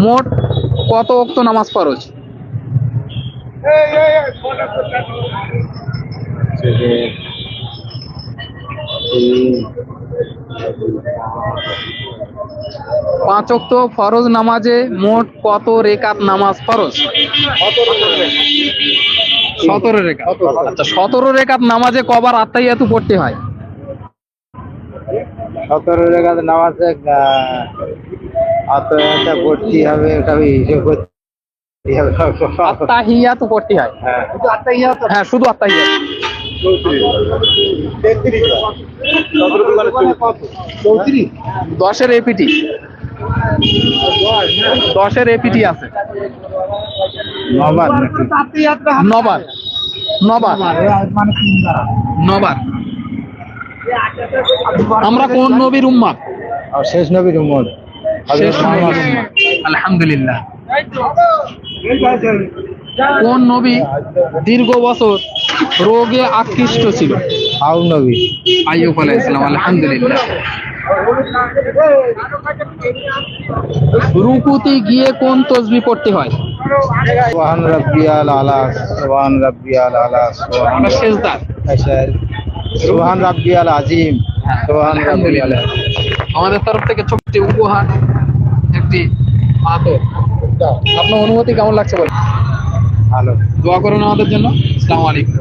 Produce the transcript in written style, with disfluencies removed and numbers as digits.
মোট কত ওয়াক্ত নামাজ ফরজ? পাঁচ ওয়াক্ত ফরজ নামাজে মোট কত রেকাত নামাজ ফরজ? 17 রেকাত। আচ্ছা, 17 রেকাত নামাজে কবার আত্তাহিয়াতু পড়তে হয়? 17 রেখাত নামাজে আত্মীয়তা ভর্তি হবে, ওটা হিসেব করতে হবে। আত্তাহিয়াতু পড়তে হয়। হ্যাঁ, হ্যাঁ, শুধু আত্তাহিয়াত। 10-এর এপিটি, 10-এর এপিটি আছে। নবার নবার, নবার, নবার। আমরা কোন নবীর উম্মত? আর শেষ নবীর উম্মত শেষ নবীর উম্মত। আলহামদুলিল্লাহ। কোন নবী দীর্ঘ বছর রোগে আকৃষ্ট ছিল? আউন নবী আইয়ুব আলাইহিস সালাম। আলহামদুলিল্লাহ। রুকুতে গিয়ে কোন তাসবিহ পড়তে হয়? সুবহান রাব্বিয়াল আলা, সুবহান রাব্বিয়াল আলা, আমরা সেজদা। সুবহান রাব্বিয়াল আজিম, সুবহান রাব্বিয়াল। আমাদের তরফ থেকে ছোট্ট উপহার, একটি আতর। আপনার অনুভূতি কেমন লাগছে বলেন? ভালো। দোয়া করুন আমাদের জন্য। আসসালামু আলাইকুম।